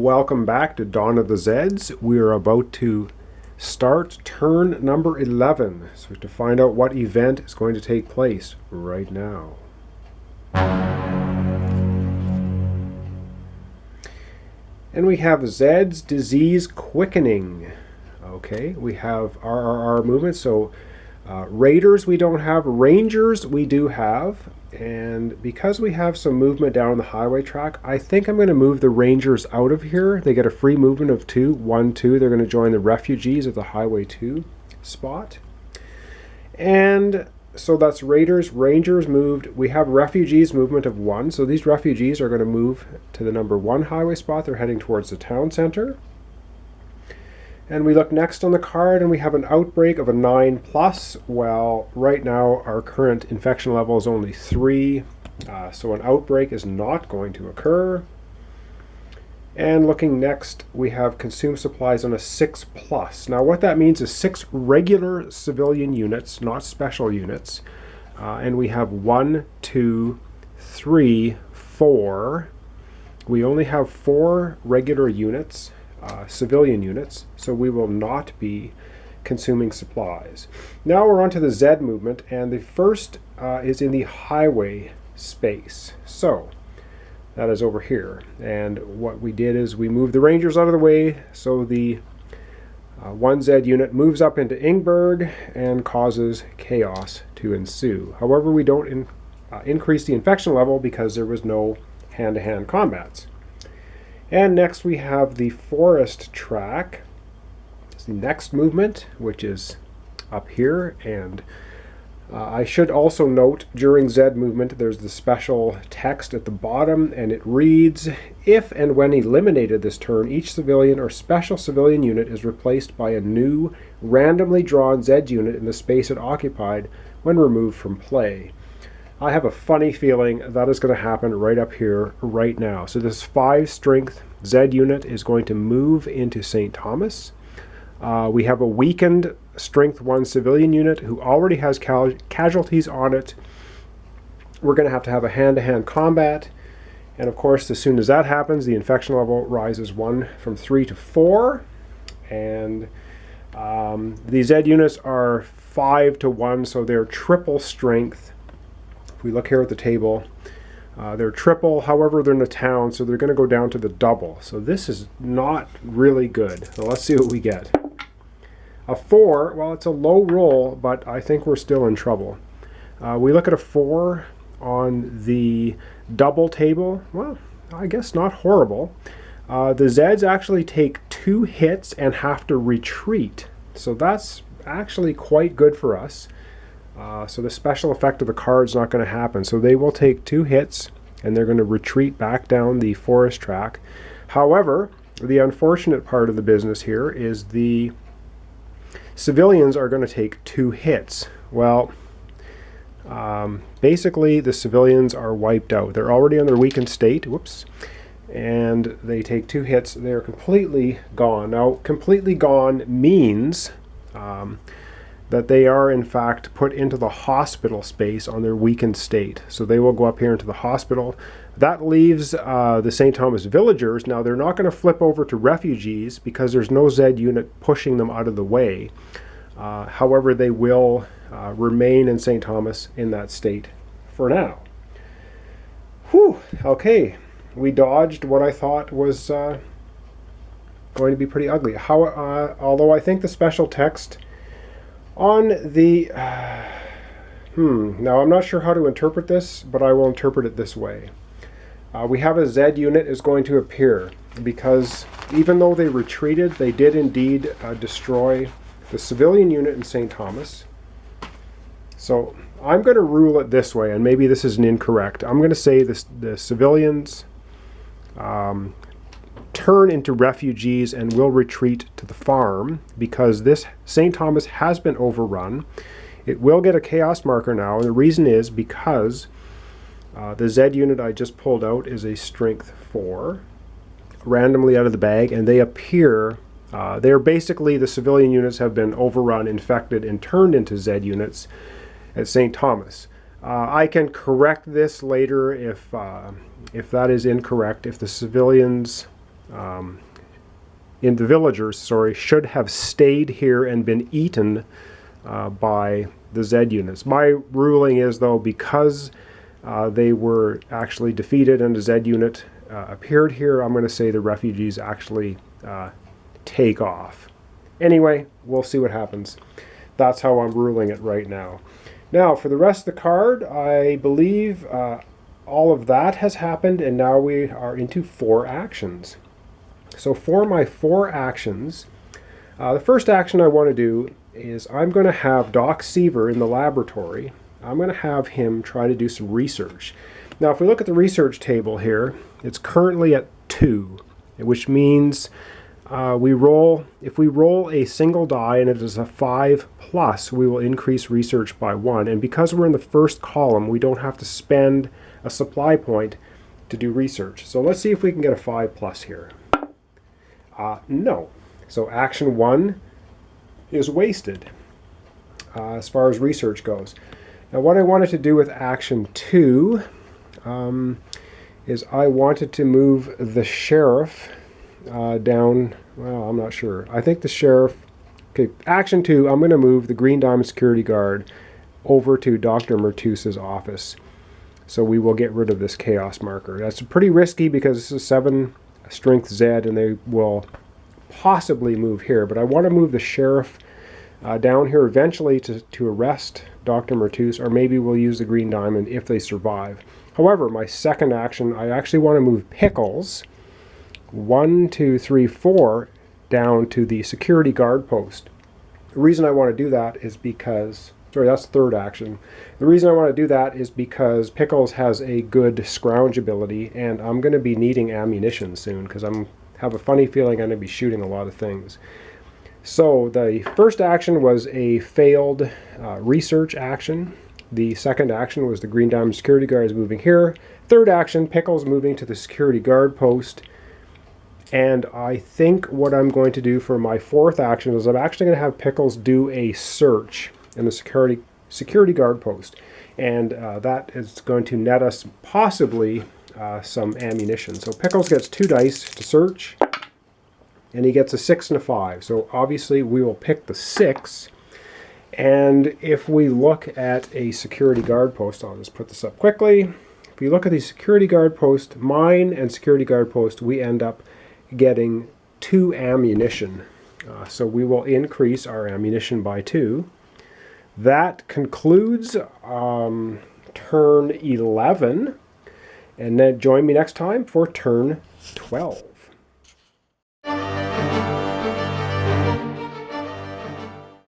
welcome back to Dawn of the Zeds. We are about to start turn number 11. So to find out what event is going to take place right now. And we have Zeds Disease Quickening. Okay, we have RRR movement. So Raiders we don't have, Rangers we do have. And because we have some movement down the highway track, I think I'm going to move the Rangers out of here. They get a free movement of 2, 1, 2. They're going to join the refugees at the Highway 2 spot. And so that's Raiders. Rangers moved. We have refugees movement of 1. So these refugees are going to move to the number 1 highway spot. They're heading towards the town center. And we look next on the card and we have an outbreak of a 9+. Well, right now our current infection level is only 3. So an outbreak is not going to occur. And looking next, we have consume supplies on a 6+. Now what that means is 6 regular civilian units, not special units. And we have 1, 2, 3, 4. We only have 4 regular units. Civilian units, so we will not be consuming supplies. Now we're on to the Z movement, and the first is in the highway space. So that is over here, and what we did is we moved the Rangers out of the way, so the 1Z unit moves up into Ingberg and causes chaos to ensue. However, we don't increase the infection level because there was no hand-to-hand combats. And next we have the forest track. It's the next movement, which is up here. And I should also note during Z movement there's the special text at the bottom, and it reads, if and when eliminated this turn, each civilian or special civilian unit is replaced by a new randomly drawn Z unit in the space it occupied when removed from play. I have a funny feeling that is going to happen right up here, right now. So this 5 strength Z unit is going to move into St. Thomas. We have a weakened strength 1 civilian unit who already has casualties on it. We're going to have a hand-to-hand combat. And of course, as soon as that happens, the infection level rises from 3 to 4. And the Z units are 5 to 1, so they're triple strength. If we look here at the table, they're triple, however they're in the town, so they're going to go down to the double. So this is not really good. So let's see what we get. A 4, well, it's a low roll, but I think we're still in trouble. We look at a 4 on the double table. Well, I guess not horrible. The Zeds actually take 2 hits and have to retreat. So that's actually quite good for us. So the special effect of the card is not going to happen. So they will take 2 hits and they're going to retreat back down the forest track. However, the unfortunate part of the business here is the civilians are going to take 2 hits. Well, basically the civilians are wiped out. They're already on their weakened state. Whoops. And they take 2 hits. They're completely gone. Now, completely gone means that they are in fact put into the hospital space on their weakened state. So they will go up here into the hospital. That leaves the St. Thomas villagers. Now they're not going to flip over to refugees because there's no Z unit pushing them out of the way. However, they will remain in St. Thomas in that state for now. Whew, okay. We dodged what I thought was going to be pretty ugly. Although I think the special text on the, now I'm not sure how to interpret this, but I will interpret it this way. We have a Z unit is going to appear because even though they retreated, they did indeed destroy the civilian unit in St. Thomas. So I'm going to rule it this way, and maybe this is incorrect. I'm going to say the civilians turn into refugees and will retreat to the farm because this St. Thomas has been overrun. It will get a chaos marker now, and the reason is because the Z unit I just pulled out is a strength 4, randomly out of the bag, and they appear, they're basically, the civilian units have been overrun, infected, and turned into Z units at St. Thomas. I can correct this later if that is incorrect. If the civilians in the villagers, sorry, should have stayed here and been eaten by the Zed units. My ruling is, though, because they were actually defeated and a Zed unit appeared here, I'm going to say the refugees actually take off. Anyway, we'll see what happens. That's how I'm ruling it right now. Now, for the rest of the card, I believe all of that has happened, and now we are into 4 actions. So for my 4 actions, the first action I want to do is I'm going to have Doc Seaver in the laboratory. I'm going to have him try to do some research. Now, if we look at the research table here, it's currently at 2, which means if we roll a single die and it is a 5+, we will increase research by 1. And because we're in the first column, we don't have to spend a supply point to do research. So let's see if we can get a 5+ here. No. So action 1 is wasted as far as research goes. Now what I wanted to do with action 2 is I wanted to move the sheriff down, well, I'm not sure. I think the sheriff, okay, action 2, I'm going to move the Green Diamond security guard over to Dr. Mertus's office. So we will get rid of this chaos marker. That's pretty risky because this is 7 strength Zed and they will possibly move here, but I want to move the sheriff down here eventually to arrest Dr. Mertus, or maybe we'll use the Green Diamond if they survive. However, my second action, I actually want to move Pickles 1, 2, 3, 4 down to the security guard post. The reason I want to do that is because, sorry, that's the third action. The reason I want to do that is because Pickles has a good scrounge ability, and I'm going to be needing ammunition soon because I have a funny feeling I'm going to be shooting a lot of things. So the first action was a failed research action. The second action was the Green Diamond security guard is moving here. Third action, Pickles moving to the security guard post. And I think what I'm going to do for my fourth action is I'm actually going to have Pickles do a search in the security guard post. And that is going to net us possibly some ammunition. So Pickles gets 2 dice to search, and he gets a 6 and a 5. So obviously we will pick the 6. And if we look at a security guard post, I'll just put this up quickly. If you look at the security guard post, mine and security guard post, we end up getting 2 ammunition. So we will increase our ammunition by 2. That concludes turn 11. And then join me next time for turn 12.